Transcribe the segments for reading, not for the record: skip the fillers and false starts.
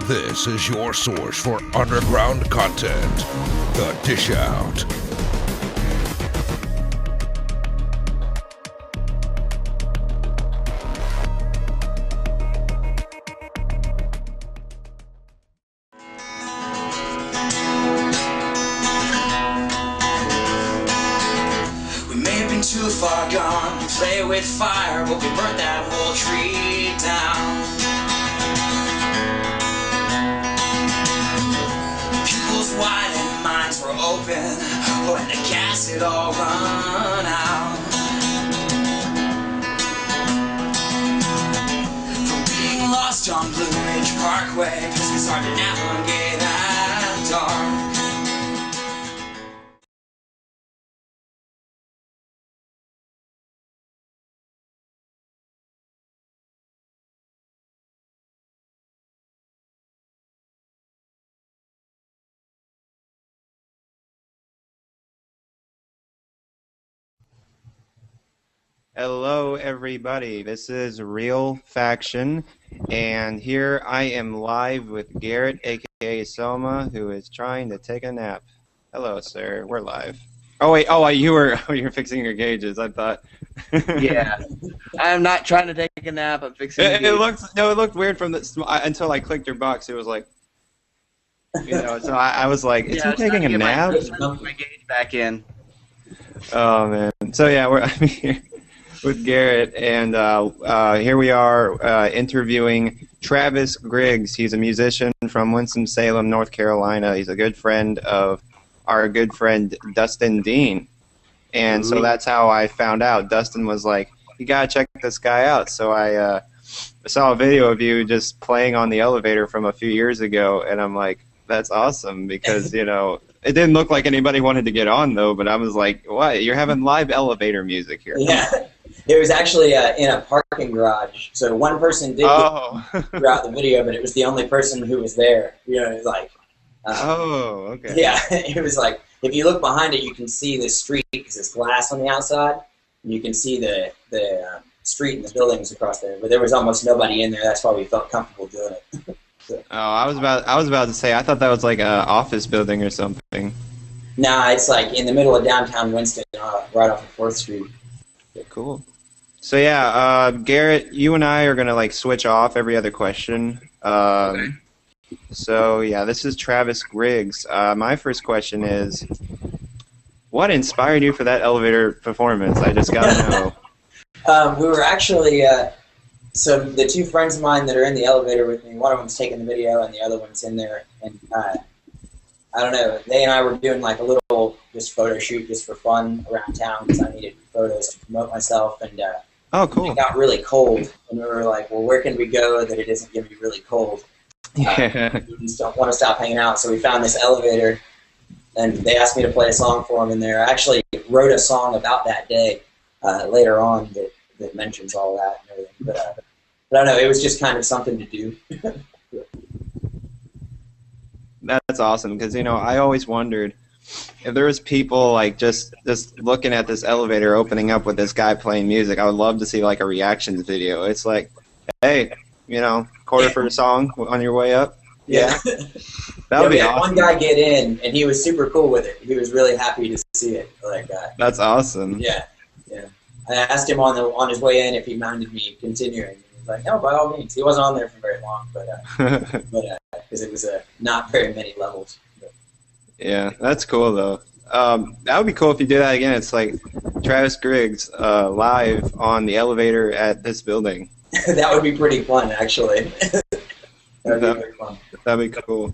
This is your source for underground content. The Dish Out. We may have been too far gone to play with fire, but we burnt that whole tree down. Pupils wide and minds were open, when the gas had all run out. From being lost on Blue Ridge Parkway, 'cause it's hard to navigate that dark. Hello, everybody. This is Real Faction, and here I am live with Garrett, aka Soma, who is trying to take a nap. Hello, sir. We're live. Oh wait. Oh, you were fixing your gauges. I thought. Yeah, I'm not trying to take a nap. I'm fixing. It looked weird from the until I clicked your box. It was like, So I was like, is he taking a nap? My gauge back in. Oh man. So yeah, I'm here with Garrett, and here we are interviewing Travis Griggs. He's a musician from Winston-Salem, North Carolina. He's a good friend of our good friend Dustin Dean, and so that's how I found out. Dustin was like, you gotta check this guy out. So I saw a video of you just playing on the elevator from a few years ago, and I'm like, that's awesome, because it didn't look like anybody wanted to get on though, but I was like, what, you're having live elevator music here? Yeah. It was actually in a parking garage. So one person did get throughout the video, but it was the only person who was there. It was like, okay. Yeah, it was like, if you look behind it, you can see the street because it's glass on the outside. And you can see the street and the buildings across there. But there was almost nobody in there. That's why we felt comfortable doing it. So. Oh, I was about to say, I thought that was like an office building or something. Nah, it's like in the middle of downtown Winston, right off of 4th Street. Cool. So yeah, Garrett, you and I are gonna like switch off every other question. Okay. So yeah, this is Travis Griggs. My first question is, what inspired you for that elevator performance? I just gotta know. We were actually, so the two friends of mine that are in the elevator with me, one of them's taking the video and the other one's in there, and I don't know, they and I were doing like a little just photo shoot just for fun around town because I needed photos to promote myself, and oh, cool. it got really cold, and we were like, well, where can we go that it isn't going to be really cold? Yeah. We just don't want to stop hanging out, so we found this elevator, and they asked me to play a song for them in there. I actually wrote a song about that day later on that mentions all that and everything, but I don't know, it was just kind of something to do. That's awesome, because I always wondered if there was people like just looking at this elevator opening up with this guy playing music. I would love to see like a reactions video. It's like, hey, quarter for a song on your way up. Yeah. That would be we had awesome. one guy get in, and he was super cool with it. He was really happy to see it. Like That's awesome. Yeah. I asked him on his way in if he minded me continuing. He was like, no, by all means. He wasn't on there for very long, but because it was not very many levels. Yeah, that's cool though. That would be cool if you did that again. It's like Travis Griggs live on the elevator at this building. That would be pretty fun, actually. That would be very fun. That'd be cool.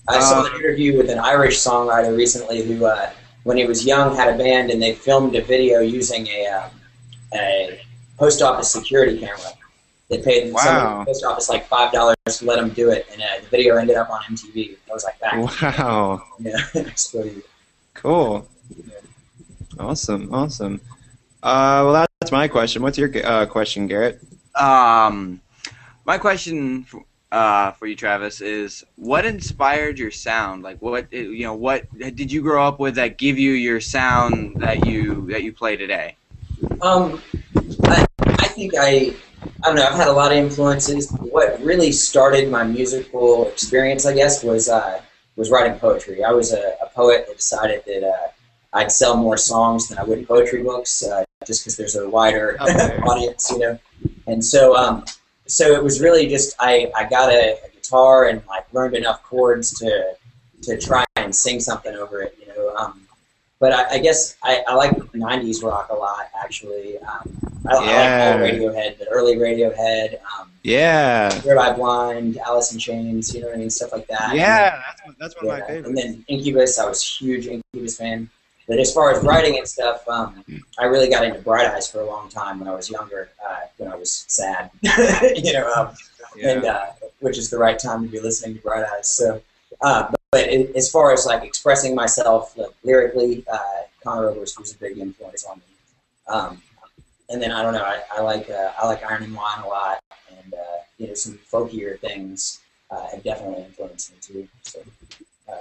I saw an interview with an Irish songwriter recently who, when he was young, had a band, and they filmed a video using a post office security camera. They paid someone at the post office like $5 to let them do it, and the video ended up on MTV. I was like, that. Wow. Yeah, it's pretty cool. Yeah. Awesome. Well, that's my question. What's your question, Garrett? My question for you, Travis, is what inspired your sound? Like, what did you grow up with that give you your sound that you play today? I think I don't know. I've had a lot of influences. What really started my musical experience, I guess, was writing poetry. I was a poet that decided that I'd sell more songs than I would poetry books, just because there's a wider audience, you know. And so, so it was really just I got a guitar and like learned enough chords to try and sing something over it, you know. But I guess I like 90s rock a lot, actually. I like all Radiohead, the early Radiohead. Third Eye Blind, Alice in Chains, you know what I mean, stuff like that. Yeah, that's one of my favorites. And then Incubus, I was a huge Incubus fan. But as far as writing and stuff, I really got into Bright Eyes for a long time when I was younger, when I was sad, you know, and which is the right time to be listening to Bright Eyes. So, but as far as like expressing myself lyrically, Conor Oberst was a big influence on me. And then I don't know, I like Iron and Wine a lot, and you know, some folkier things have definitely influenced me too. So,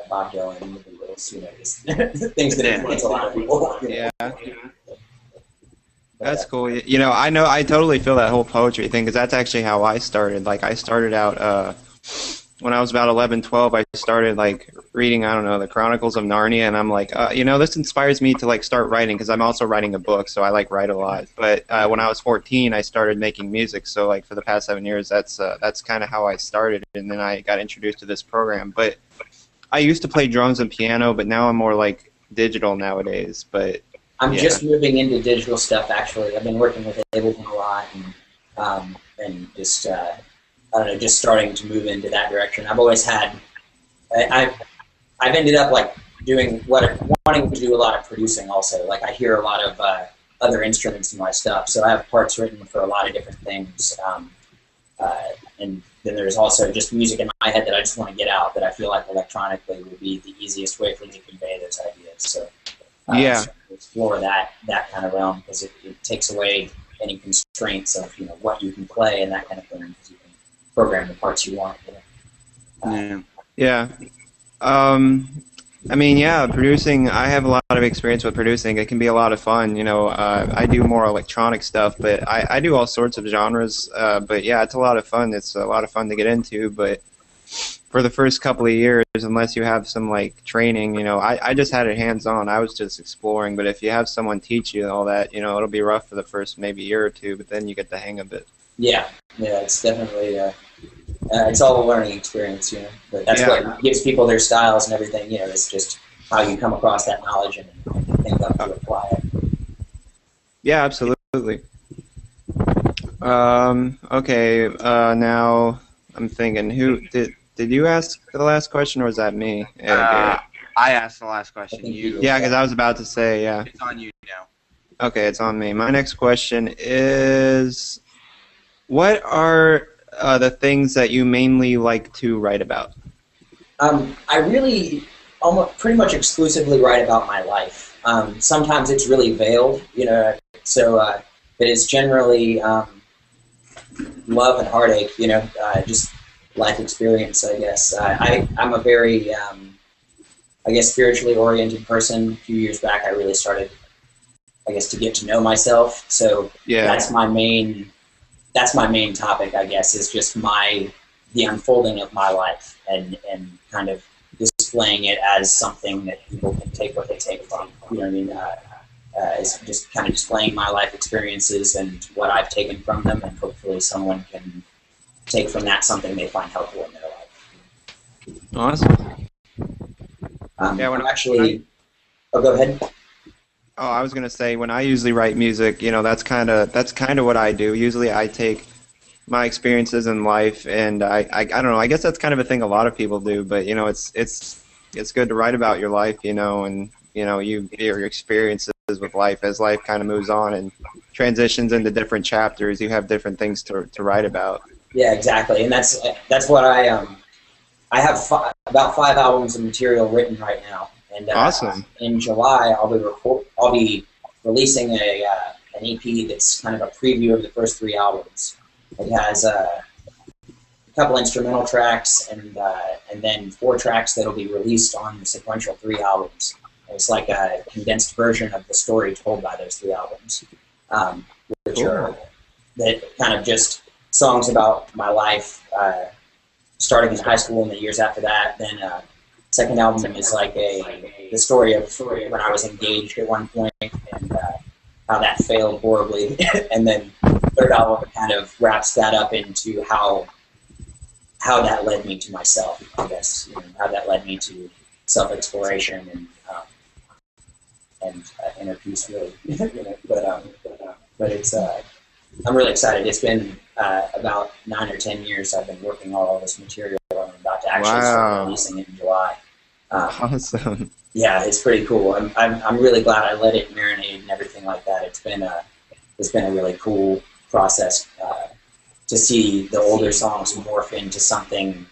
Bob Dylan, the Beatles, you know, just things that influence a lot of people. Yeah. That's cool. You know, I totally feel that whole poetry thing, because that's actually how I started. Like, I started out, when I was about 11, 12, I started, like, reading, I don't know, the Chronicles of Narnia, and I'm like, you know, this inspires me to, like, start writing, because I'm also writing a book, so I, like, write a lot. But when I was 14, I started making music, so, like, for the past 7 years, that's kind of how I started, and then I got introduced to this program. But I used to play drums and piano, but now I'm more, like, digital nowadays, but... I'm just moving into digital stuff, actually. I've been working with Ableton a lot, and just, I don't know, just starting to move into that direction. I've always had, I've ended up, like, wanting to do a lot of producing also. Like, I hear a lot of other instruments in my stuff, so I have parts written for a lot of different things. And then there's also just music in my head that I just want to get out, that I feel like electronically would be the easiest way for me to convey those ideas. So, explore that kind of realm, because it takes away any constraints of, you know, what you can play and that kind of thing, because you can program the parts you want. You know? I mean, yeah, producing, I have a lot of experience with producing. It can be a lot of fun, you know. I do more electronic stuff, but I do all sorts of genres. But yeah, it's a lot of fun. It's a lot of fun to get into, but for the first couple of years, unless you have some, like, training, you know, I just had it hands-on. I was just exploring, but if you have someone teach you all that, you know, it'll be rough for the first maybe year or two, but then you get the hang of it. Yeah, it's definitely, it's all a learning experience, you know, but that's what gives people their styles and everything, you know, it's just how you come across that knowledge and think up to apply it. Yeah, absolutely. Okay, now I'm thinking, who did you ask the last question, or was that me? I asked the last question. Yeah, because I was about to say, yeah. It's on you now. Okay, it's on me. My next question is, what are the things that you mainly like to write about? I really pretty much exclusively write about my life. Sometimes it's really veiled, you know, so but it's generally love and heartache, you know, just life experience, I guess. I'm a very, I guess, spiritually oriented person. A few years back, I really started, I guess, to get to know myself. So that's my main topic, I guess, is just the unfolding of my life, and kind of displaying it as something that people can take what they take from. You know what I mean? It's just kind of displaying my life experiences and what I've taken from them, and hopefully someone can take from that something they find helpful in their life. Awesome. Oh, go ahead. Oh, I was gonna say, when I usually write music, you know, that's kind of what I do. Usually, I take my experiences in life, and I don't know. I guess that's kind of a thing a lot of people do, but you know, it's good to write about your life, you know, and you know, your experiences with life as life kind of moves on and transitions into different chapters. You have different things to write about. Yeah, exactly, and that's what I have about 5 albums of material written right now, and awesome. In July I'll be releasing an EP that's kind of a preview of the first 3 albums. It has a couple instrumental tracks and then 4 tracks that'll be released on the sequential 3 albums. It's like a condensed version of the story told by those 3 albums, which are that kind of just songs about my life, starting in high school and the years after that. Then second album is like the story of when I was engaged at one point and how that failed horribly. And then third album kind of wraps that up into how that led me to myself, I guess. You know, how that led me to self-exploration and inner peace, really. You know, but it's I'm really excited. It's been about 9 or 10 years I've been working on all this material. I'm about to actually start releasing it in July. Awesome. Yeah, it's pretty cool. I'm really glad I let it marinate and everything like that. It's been a really cool process to see the older songs morph into something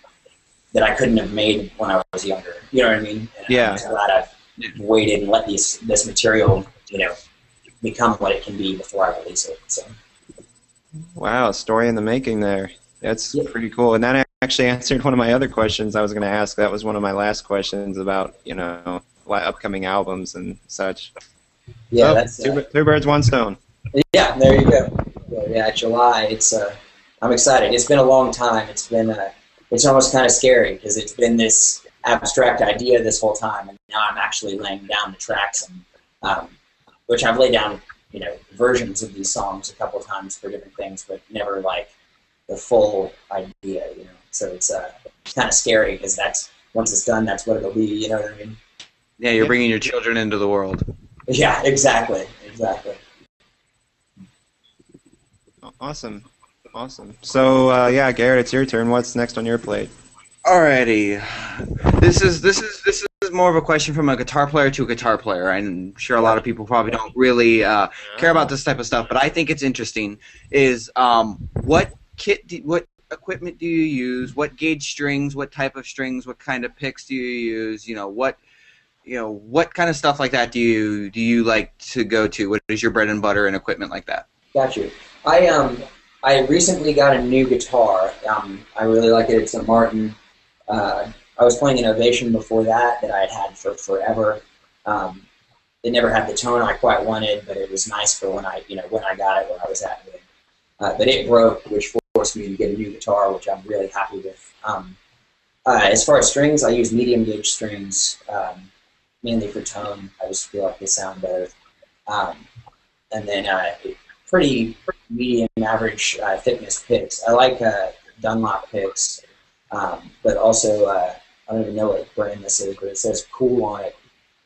that I couldn't have made when I was younger. You know what I mean? And Yeah. I'm just glad I've waited and let this material, you know, become what it can be before I release it. So. Wow, story in the making there. That's pretty cool. And that actually answered one of my other questions I was going to ask. That was one of my last questions about, you know, upcoming albums and such. Yeah, so, that's two birds, one stone. Yeah, there you go. Yeah, July. It's I'm excited. It's been a long time. It's been it's almost kind of scary because it's been this abstract idea this whole time, and now I'm actually laying down the tracks, and which I've laid down, you know, versions of these songs a couple times for different things, but never like the full idea, you know. So it's kind of scary because that's once it's done, that's what it'll be. You know what I mean? Yeah, you're bringing your children into the world. Yeah, exactly. Awesome. So yeah, Garrett, it's your turn. What's next on your plate? Alrighty, this is more of a question from a guitar player to a guitar player. I'm sure a lot of people probably don't really care about this type of stuff, but I think it's interesting. Is what equipment do you use? What gauge strings? What type of strings? What kind of picks do you use? What kind of stuff like that do you like to go to? What is your bread and butter and equipment like that? Got you. I recently got a new guitar. I really like it. It's a Martin. I was playing an Ovation before that I had had for forever. It never had the tone I quite wanted, but it was nice for when I got it when I was at it. But it broke, which forced me to get a new guitar, which I'm really happy with. As far as strings, I use medium gauge strings, mainly for tone. I just feel like they sound better. And then pretty medium average thickness picks. I like Dunlop picks, but also I don't even know what brand this is, but it says Cool on it,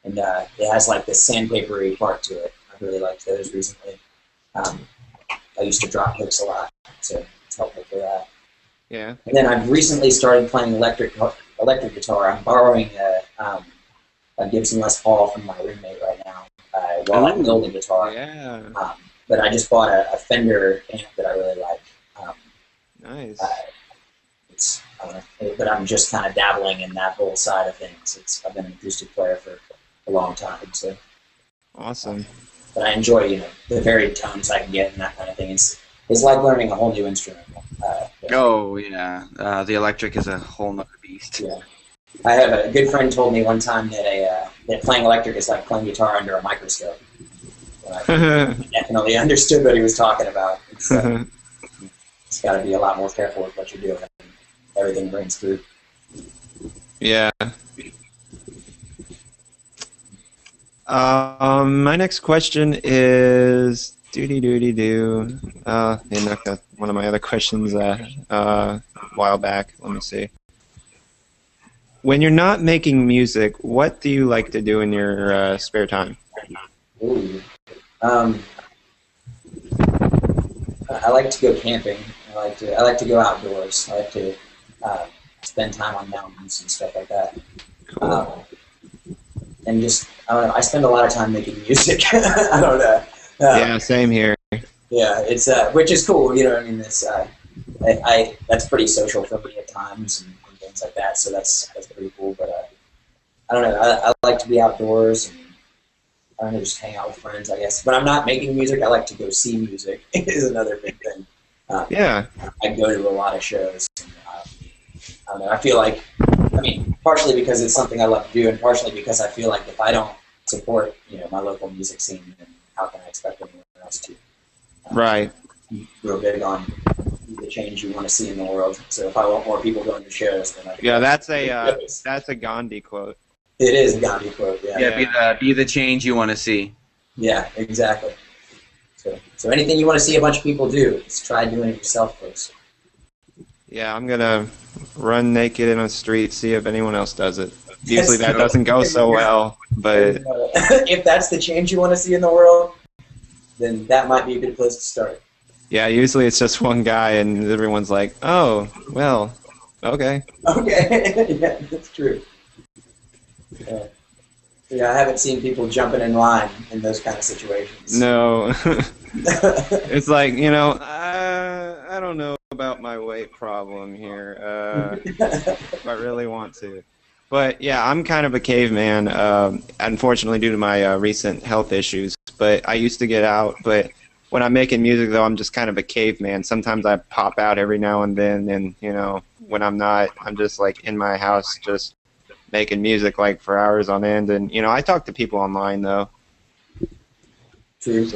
and it has like this sandpapery part to it. I really liked those recently. I used to drop picks a lot, so it's helpful for that. Yeah. And then I've recently started playing electric guitar. I'm borrowing a Gibson Les Paul from my roommate right now while I'm building guitar. Yeah. But I just bought a Fender amp that I really like. Nice. But I'm just kind of dabbling in that whole side of things. I've been an acoustic player for a long time, so. Awesome. But I enjoy, the varied tones I can get and that kind of thing. It's like learning a whole new instrument. Oh yeah, the electric is a whole nother beast. Yeah. I have a good friend told me one time that that playing electric is like playing guitar under a microscope. I definitely understood what he was talking about. It's got to be a lot more careful with what you're doing. Everything rings through. Yeah. My next question is one of my other questions a while back. Let me see. When you're not making music, what do you like to do in your spare time? Ooh. I like to go camping. I like to go outdoors. I like to spend time on mountains and stuff like that. Cool. And just I don't know. I spend a lot of time making music. I don't know. Yeah, same here. Yeah, it's which is cool. You know what I mean? It's that's pretty social for me at times and things like that. So that's pretty cool. But I don't know. I like to be outdoors and I don't know, just hang out with friends, I guess. But I'm not making music. I like to go see music. Is another big thing. Yeah. I go to a lot of shows. And, I don't know. I feel like, partially because it's something I love to do, and partially because I feel like if I don't support, my local music scene, then how can I expect anyone else to? Right. Real big on the change you want to see in the world. So if I want more people going to shows, then Yeah, that's a Gandhi quote. It is a Gandhi quote. Yeah. Yeah, be the change you want to see. Yeah, exactly. So anything you want to see a bunch of people do, just try doing it yourself first. Yeah, I'm gonna run naked in a street, see if anyone else does it. Usually that doesn't go so well, but if that's the change you want to see in the world, then that might be a good place to start. yeah, usually it's just one guy and everyone's like, oh, well, okay. Okay, yeah, that's true. Yeah, I haven't seen people jumping in line in those kind of situations. No. It's like, I don't know about my weight problem here, if I really want to. But yeah, I'm kind of a caveman, unfortunately due to my recent health issues. But I used to get out, but when I'm making music, though, I'm just kind of a caveman. Sometimes I pop out every now and then, and, when I'm not, I'm just, like, in my house just making music, like, for hours on end. And, I talk to people online, though. True.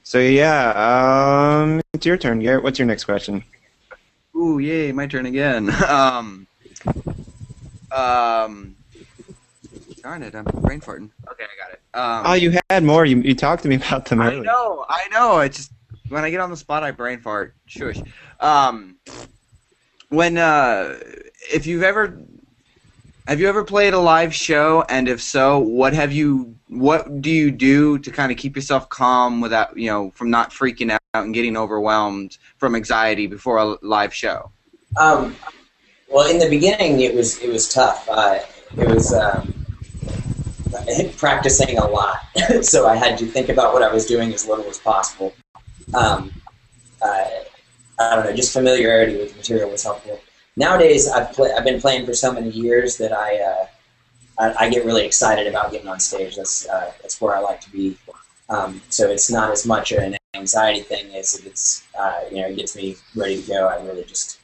So yeah, it's your turn, Garrett. What's your next question? Ooh, yay, my turn again. Darn it, I'm brain farting. Okay, I got it. Oh, you had more. You talked to me about them earlier. I know. It's just when I get on the spot, I brain fart. Shush. If you've ever Have you ever played a live show? And if so, what do you do to kind of keep yourself calm without, from not freaking out and getting overwhelmed from anxiety before a live show? Well, in the beginning, it was tough. It was practicing a lot, so I had to think about what I was doing as little as possible. I don't know, just familiarity with the material was helpful. Nowadays, I've been playing for so many years that I get really excited about getting on stage. That's where I like to be. So it's not as much an anxiety thing as it's it gets me ready to go. I really just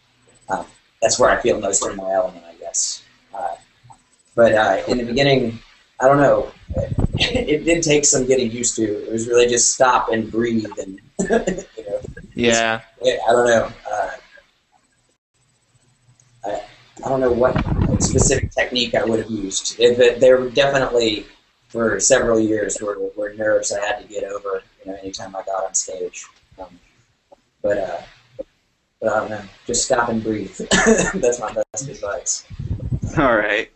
that's where I feel most in my element, I guess. But in the beginning, I don't know. It did take some getting used to. It was really just stop and breathe and Yeah. I don't know. I don't know what specific technique I would have used. There were definitely, for several years, were nerves I had to get over, anytime I got on stage. But I don't know. Just stop and breathe. That's my best advice. All right.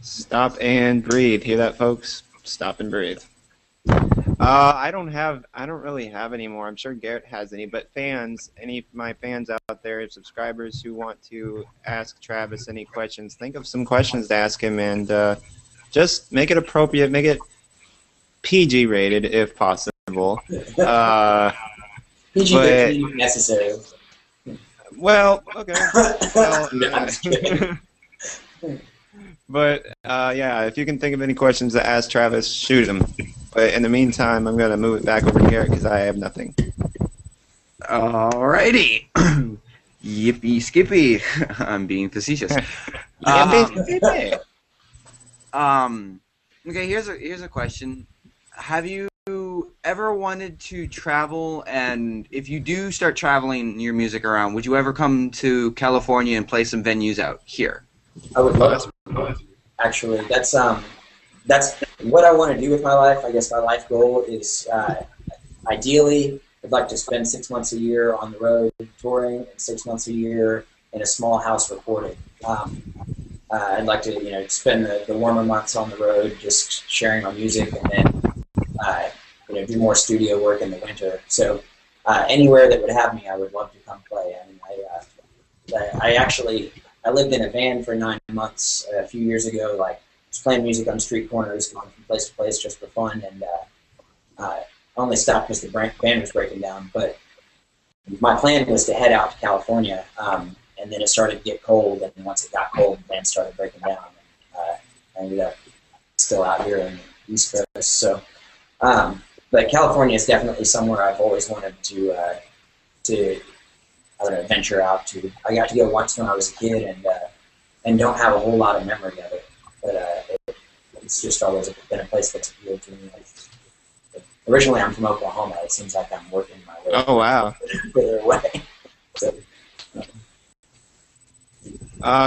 Stop and breathe. Hear that, folks? Stop and breathe. I don't really have any more. I'm sure Garrett has any, but any of my fans out there, subscribers who want to ask Travis any questions, think of some questions to ask him, and just make it appropriate, make it PG rated if possible. PG but necessary. Well, okay. Well, no, I'm just kidding. But yeah, if you can think of any questions to ask Travis, shoot them. But in the meantime, I'm going to move it back over to Garrett because I have nothing. Alrighty. Yippee skippy. I'm being facetious. Yippee. Okay, here's a question. Have you ever wanted to travel, and if you do start traveling your music around, would you ever come to California and play some venues out here? I would love to. Actually, that's what I want to do with my life. I guess my life goal is ideally I'd like to spend 6 months a year on the road touring and 6 months a year in a small house recording. I'd like to spend the warmer months on the road just sharing my music, and then do more studio work in the winter. So anywhere that would have me, I would love to come play. I mean, I lived in a van for 9 months a few years ago, just playing music on street corners, going from place to place just for fun, and I only stopped because the band was breaking down. But my plan was to head out to California, and then it started to get cold, and once it got cold, the band started breaking down, and I ended up still out here in the East Coast. So, but California is definitely somewhere I've always wanted to venture out to. I got to go once when I was a kid, and don't have a whole lot of memory of it. But it's just always been a place that's appealed to me. Originally, I'm from Oklahoma. It seems like I'm working my way. Oh, wow. Further away. So,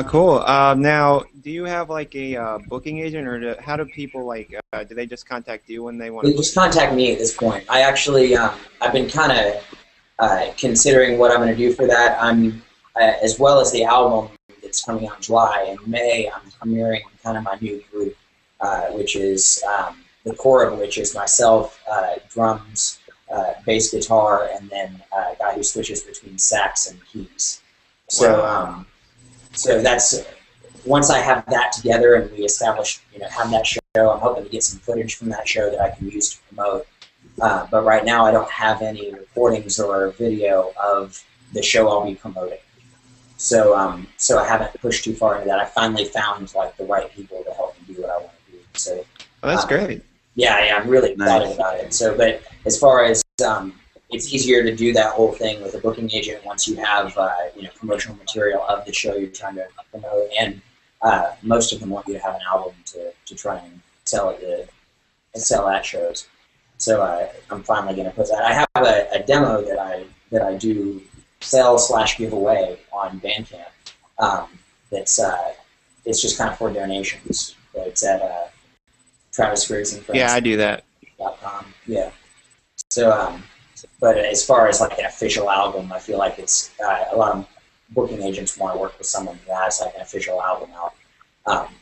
Cool. Now, do you have like a booking agent, or how do people like? Do they just contact you when they want they to? just contact me at this point. I actually, I've been kind of considering what I'm going to do for that. I'm as well as the album that's coming out in July. In May, I'm premiering kind of my new group, which is the core of which is myself, drums, bass guitar, and then a guy who switches between sax and keys. So, Wow. so that's once I have that together and we establish, have that show. I'm hoping to get some footage from that show that I can use to promote. But right now, I don't have any recordings or video of the show I'll be promoting. So, so I haven't pushed too far into that. I finally found like the right people to help me do what I want to do. So, Oh, that's great. yeah, I'm really excited about it. So, but as far as it's easier to do that whole thing with a booking agent once you have promotional material of the show you're trying to promote, and most of them want you to have an album to try and sell at shows. So I'm finally going to put that. I have a demo that I do sell/give away on Bandcamp. It's just kind of for donations. But it's at Travis Griggs and Friends. Yeah, I do that. Yeah. So, but as far as like an official album, I feel like it's a lot of booking agents want to work with someone who has like an official album out.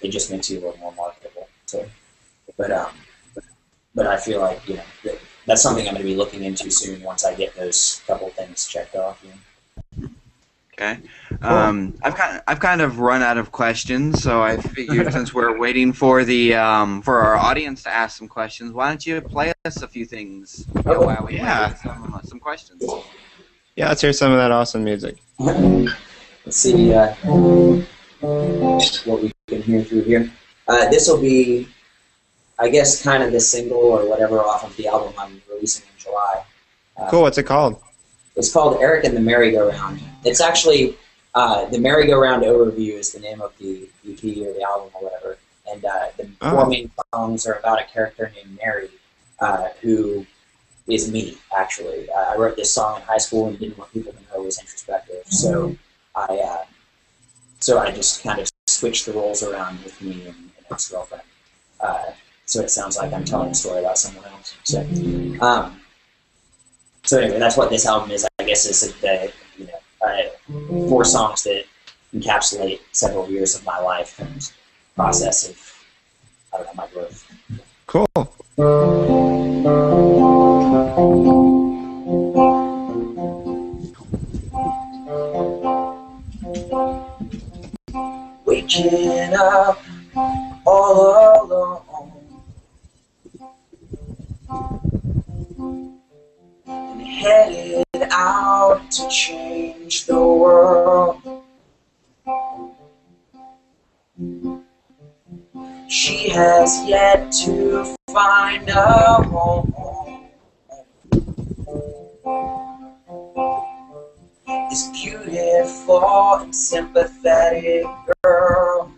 It just makes you a little more marketable. So, but I feel like that's something I'm going to be looking into soon once I get those couple things checked off. Okay. I've kind of run out of questions, so I figured since we're waiting for the for our audience to ask some questions, why don't you play us a few things while we wait some questions? Yeah, let's hear some of that awesome music. Let's see what we can hear through here. This will be, I guess, kind of the single or whatever off of the album I'm releasing in July. Cool. What's it called? It's called Eric and the Merry-Go-Round. It's actually, the Merry-Go-Round Overview is the name of the EP or the album or whatever. And the four main songs are about a character named Mary, who is me, actually. I wrote this song in high school and didn't want people to know it was introspective. So I just kind of switched the roles around with me and an ex-girlfriend. So it sounds like I'm telling a story about someone else. So anyway, that's what this album is. I guess is the 4 songs that encapsulate several years of my life and process of my growth. Cool. Waking up all alone. Headed out to change the world. She has yet to find a home. This beautiful and sympathetic girl.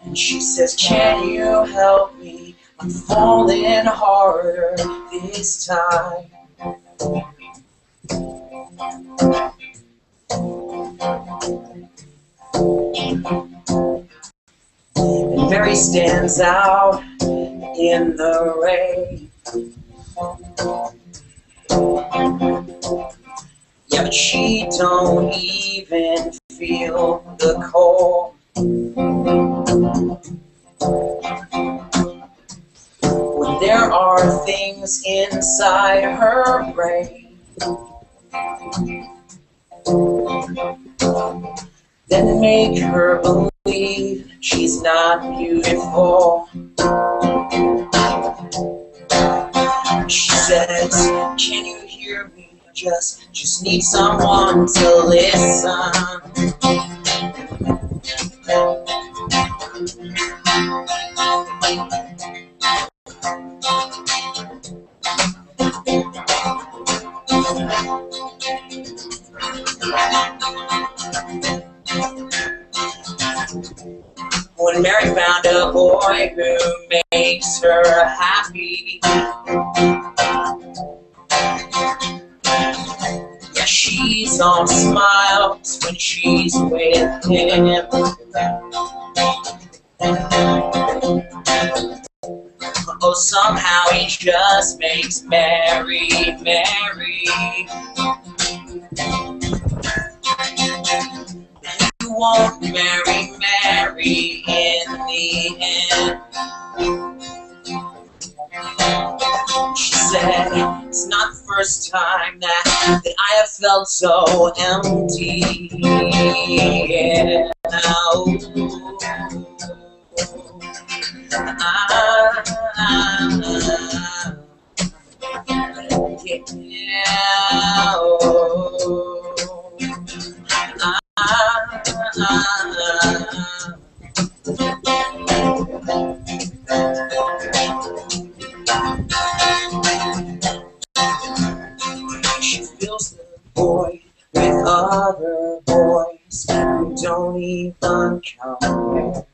And she says, can you help me? I'm falling harder this time. And Mary stands out in the rain. Yeah, but she don't even feel the cold. When there are things inside her brain that make her believe she's not beautiful. She says, can you hear me? Just need someone to listen. When Mary found a boy who makes her happy, She's all smiles when she's with him. Oh, somehow he just makes Mary, Mary. You won't marry Mary in the end. She said, it's not the first time that I have felt so empty. Yeah. She fills the void with other boys who don't even count.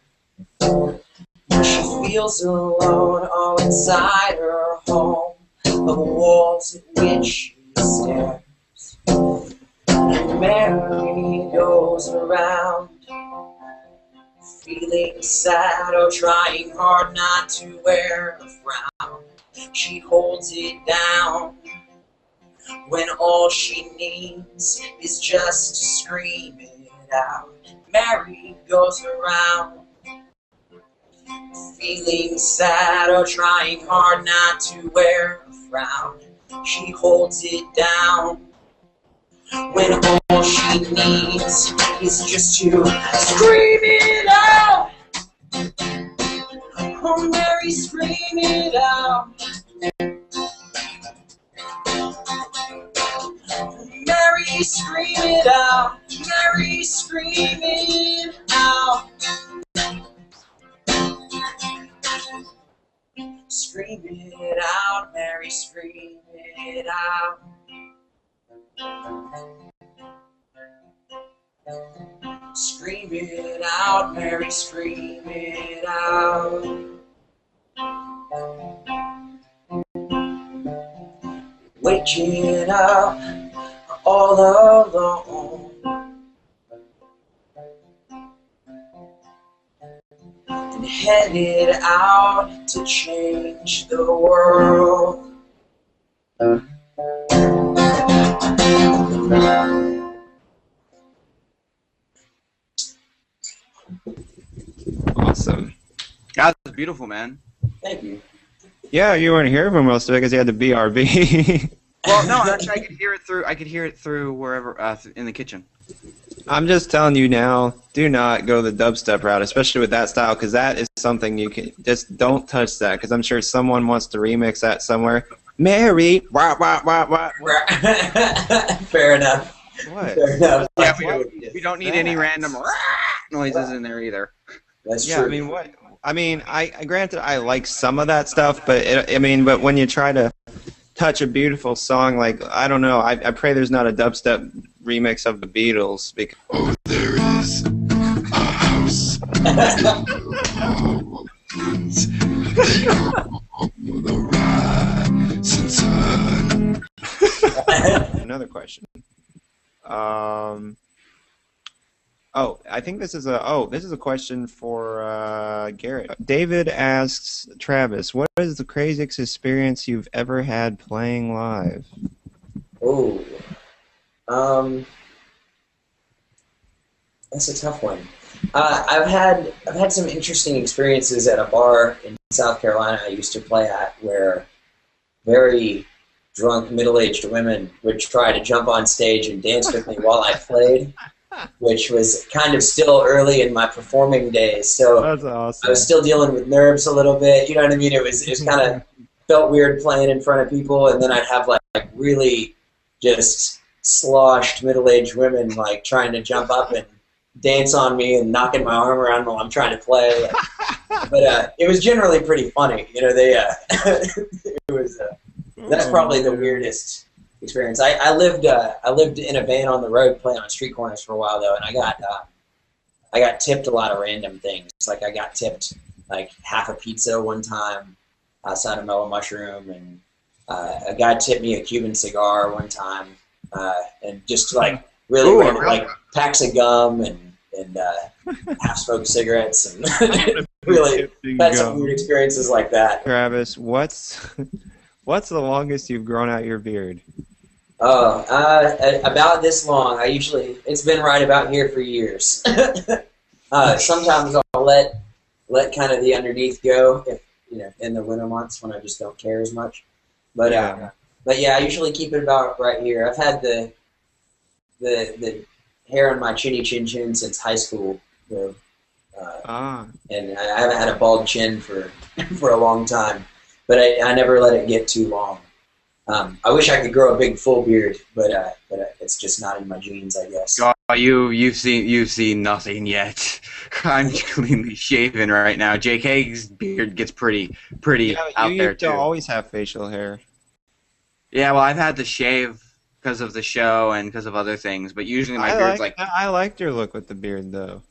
She feels alone all inside her home, of walls at which she stares. And Mary goes around, feeling sad or trying hard not to wear a frown. She holds it down when all she needs is just to scream it out. Mary goes around, feeling sad or trying hard not to wear a frown. She holds it down when all she needs is just to scream it out. Oh, Mary, scream it out. Mary, scream it out. Mary, scream it out. Scream it out, Mary, scream it out. Scream it out, Mary, scream it out. Waking up all alone, and headed out to change the world. Awesome. That was beautiful, man. Thank you. Yeah, you weren't here for most of it because you had the BRB. Well, no, actually, I could hear it through. I could hear it through wherever in the kitchen. I'm just telling you now, do not go the dubstep route, especially with that style, because that is something you can just don't touch that, because I'm sure someone wants to remix that somewhere. Mary, wah, wah, wah, wah. Fair enough. What? Fair enough. Yeah, we don't need any random noises in there either. That's Yeah, true. I mean, what? I mean, I granted I like some of that stuff, but but when you try to touch a beautiful song, like I don't know, I pray there's not a dubstep remix of the Beatles because. Oh, there is a house. The rising sun. Another question. Oh, I think this is a question for Garrett. David asks Travis, what is the craziest experience you've ever had playing live? Oh, that's a tough one. I've had some interesting experiences at a bar in South Carolina I used to play at, where very drunk middle-aged women would try to jump on stage and dance with me while I played, which was kind of still early in my performing days. So That's awesome. I was still dealing with nerves a little bit. You know what I mean? It was kind of felt weird playing in front of people, and then I'd have like really just sloshed middle-aged women like trying to jump up and dance on me and knocking my arm around while I'm trying to play. But it was generally pretty funny. You know, they it was that's probably the weirdest experience. I lived in a van on the road playing on street corners for a while though, and I got tipped a lot of random things. Like I got tipped like half a pizza one time outside of Mellow Mushroom, and a guy tipped me a Cuban cigar one time. and just like really Ooh, random, like packs of gum and half-smoked cigarettes, and really had some weird experiences like that. Travis, what's the longest you've grown out your beard? Oh, about this long. It's been right about here for years. Sometimes I'll let kind of the underneath go if in the winter months when I just don't care as much. But yeah, I usually keep it about right here. I've had the hair on my chinny chin since high school, and I haven't had a bald chin for a long time. But I never let it get too long. I wish I could grow a big full beard, but it's just not in my genes, I guess. Oh, you've seen nothing yet. I'm cleanly shaven right now. JK's beard gets pretty out you there used too. to always have facial hair. Yeah, well, I've had to shave because of the show and because of other things, but usually my beard's like. I liked your look with the beard though.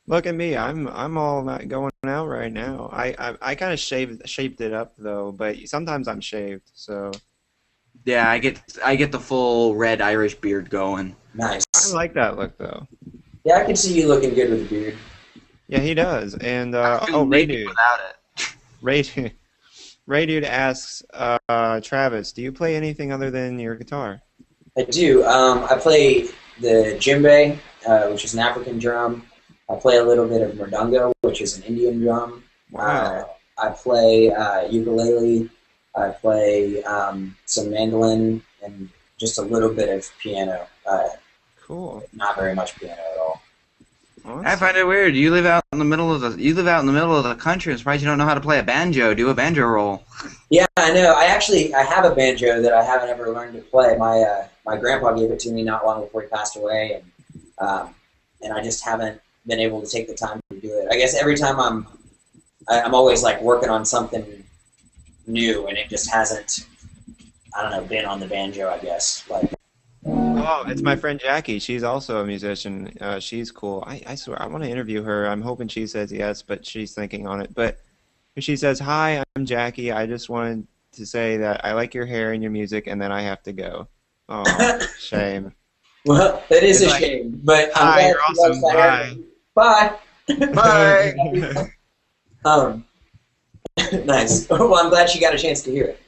Look at me, I'm all not going out right now. I kind of shaped it up though, but sometimes I'm shaved, so. Yeah, I get the full red Irish beard going. Nice. I like that look though. Yeah, I can see you looking good with a beard. Yeah, he does. And Ray Dude without it. Ray Dude asks, Travis, do you play anything other than your guitar? I do. I play the djembe, which is an African drum. I play a little bit of murdunga, which is an Indian drum. Wow. I play ukulele. I play some mandolin and just a little bit of piano. Cool. Not very much piano at all. Awesome. I find it weird. You live out in the middle of the country. I'm surprised you don't know how to play a banjo. Do a banjo roll. Yeah, I know. I have a banjo that I haven't ever learned to play. My grandpa gave it to me not long before he passed away, and I just haven't been able to take the time to do it. I guess every time I'm always like working on something new, and it just hasn't, I don't know, been on the banjo, I guess. Like. Oh, it's my friend Jackie. She's also a musician. She's cool. I swear, I want to interview her. I'm hoping she says yes, but she's thinking on it. But she says, "Hi, I'm Jackie. I just wanted to say that I like your hair and your music, and then I have to go." Oh, shame. Well, that is It's a like, shame, but hi, I'm you're glad awesome. you liked that. Bye. Bye. Nice. Well, I'm glad she got a chance to hear it.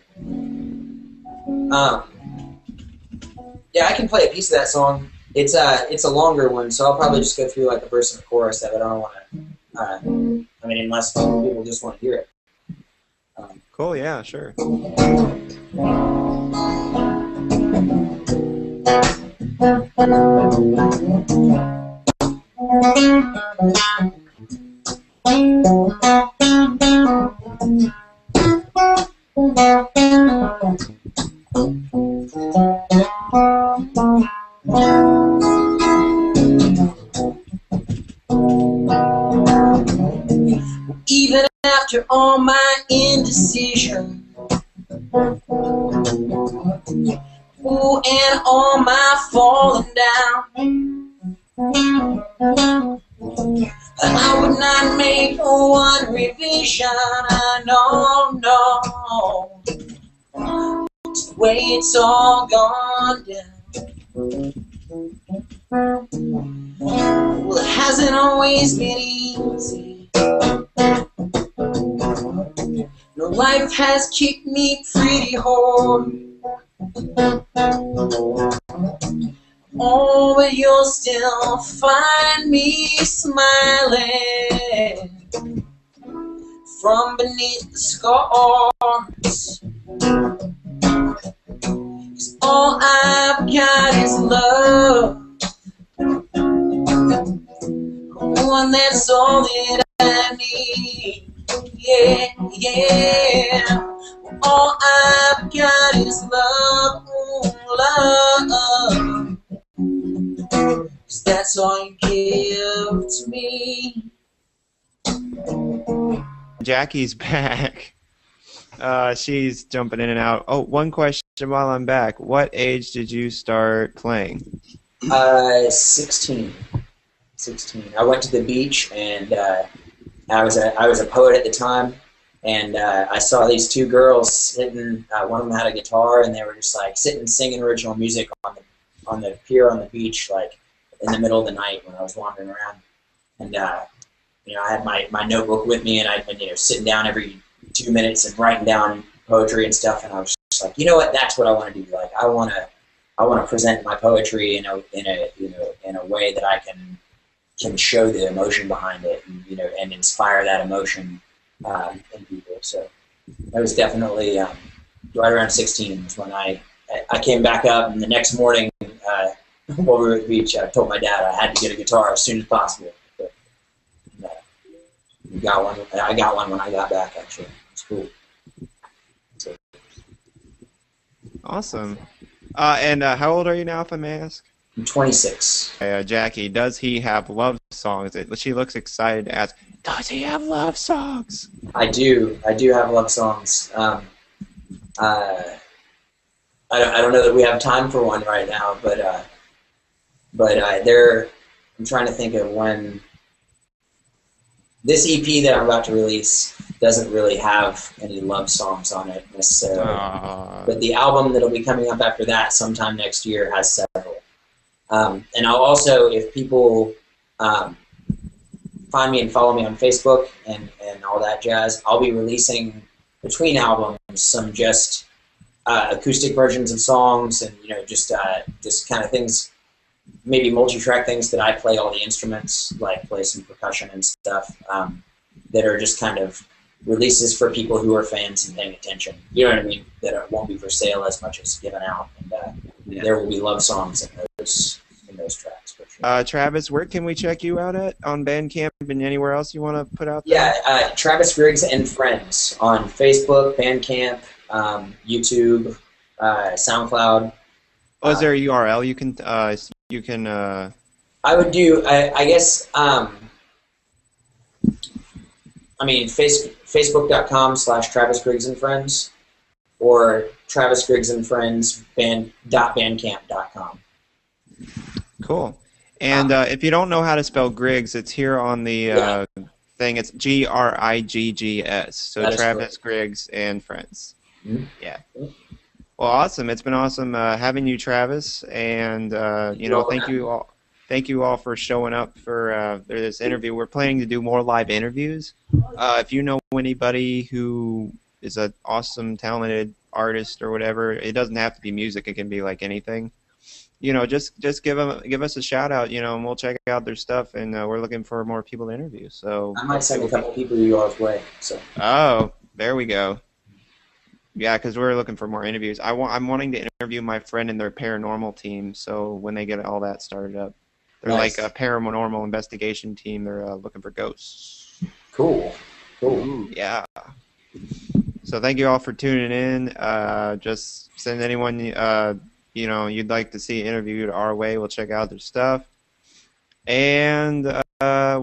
Yeah, I can play a piece of that song. It's a longer one, so I'll probably just go through like the verse and the chorus of it. I don't want to. I mean, unless people just want to hear it. Cool. Yeah. Sure. Even after all my indecision, ooh, and all my falling down, I would not make one revision. I know, no, it's the way it's all gone down. Well, it hasn't always been easy. No, life has kicked me pretty hard. Oh, but you'll still find me smiling from beneath the scars. 'Cause all I've got is love. Oh, and that's all that I need. Yeah, yeah. All I've got is love, love. 'Cause that's all you give to me. Jackie's back. She's jumping in and out. Oh, one question while I'm back. What age did you start playing? 16. I went to the beach, and I was a poet at the time, and I saw these two girls sitting. One of them had a guitar, and they were just like sitting singing original music the pier on the beach, like in the middle of the night when I was wandering around, and you know, I had my notebook with me, and I'd been, you know, sitting down every 2 minutes and writing down poetry and stuff, and I was just like, you know what, that's what I want to do. Like, I want to present my poetry in a way that I can show the emotion behind it, and, you know, and inspire that emotion in people. So that was definitely right around 16 was when I came back up, and the next morning while we were at the beach, I told my dad I had to get a guitar as soon as possible. But, got one. I got one when I got back. Actually, it's cool. So. Awesome. And how old are you now, if I may ask? I'm 26. Jackie, does he have love songs? She looks excited to ask, does he have love songs? I do. I do have love songs. I don't know that we have time for one right now, but I'm trying to think of when. This EP that I'm about to release doesn't really have any love songs on it necessarily, but the album that'll be coming up after that sometime next year has several. And I'll also, if people find me and follow me on Facebook and all that jazz, I'll be releasing between albums some just acoustic versions of songs, and, you know, just kind of things, maybe multi-track things that I play all the instruments, like play some percussion and stuff, that are just kind of releases for people who are fans and paying attention. You know what I mean? That won't be for sale as much as given out, and there will be love songs in those tracks for sure. Travis, where can we check you out at on Bandcamp and anywhere else you want to put out there? Yeah, Travis Griggs and Friends on Facebook, Bandcamp, YouTube, SoundCloud. Oh, is there a URL you can I would do. I guess. I mean, Facebook.com/Travis Griggs and Friends, or Travis Griggs and Friends bandcamp.com. Cool. And if you don't know how to spell Griggs, it's here on the thing. It's Griggs. So That is Travis correct. Griggs and Friends. Mm-hmm. Yeah. Well, awesome. It's been awesome having you, Travis. And you know, thank you all. Thank you all for showing up for this interview. We're planning to do more live interviews. If you know anybody who is an awesome, talented artist or whatever, it doesn't have to be music. It can be like anything. You know, just give us a shout out. You know, and we'll check out their stuff. And we're looking for more people to interview. So I might send a couple people your way. So. Oh, there we go. Yeah, because we're looking for more interviews. I'm wanting to interview my friend and their paranormal team. So when they get all that started up. They're Nice. like a paranormal investigation team. They're looking for ghosts. Cool. Ooh, yeah. So thank you all for tuning in. Just send anyone you know you'd like to see interviewed our way. We'll check out their stuff, and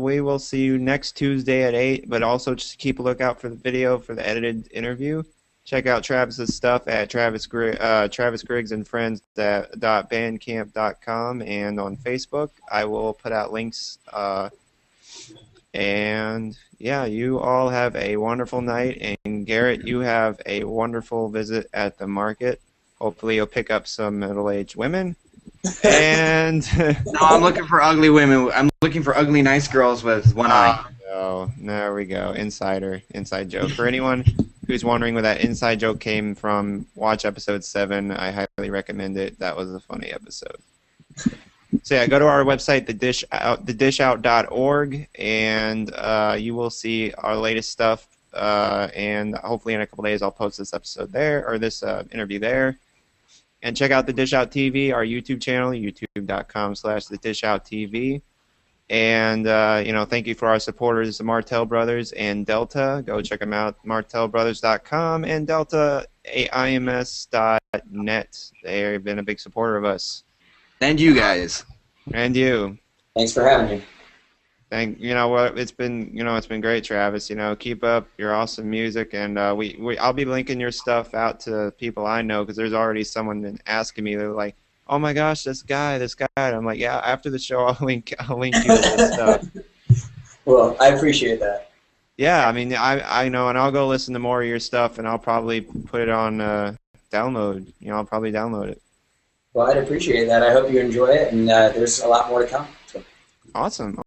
we will see you next Tuesday at 8. But also just keep a lookout for the video for the edited interview. Check out Travis's stuff at Travis Griggs and Friends .bandcamp.com, and on Facebook. I will put out links. And yeah, you all have a wonderful night. And Garrett, you have a wonderful visit at the market. Hopefully, you'll pick up some middle-aged women. And No, I'm looking for ugly women. I'm looking for ugly, nice girls with one eye. Oh, there we go. Inside joke. For anyone who's wondering where that inside joke came from, watch episode 7. I highly recommend it. That was a funny episode. So yeah, go to our website, thedishout.org, and you will see our latest stuff. And hopefully in a couple days I'll post this episode there, or this interview there. And check out the Dish Out TV, our YouTube channel, youtube.com/thedishouttv. And, you know, thank you for our supporters, the Martell Brothers and Delta. Go check them out, martellbrothers.com and deltaims.net. They've been a big supporter of us. And you guys. And you. Thanks for having me. You know what? It's been great, Travis. You know, keep up your awesome music, and I'll be linking your stuff out to people I know, because there's already someone been asking me. They're like, oh my gosh, this guy. And I'm like, yeah, after the show, I'll link you to this stuff. Well, I appreciate that. Yeah, I mean, I know, and I'll go listen to more of your stuff, and I'll probably put it on download. You know, I'll probably download it. Well, I'd appreciate that. I hope you enjoy it, and there's a lot more to come. So. Awesome.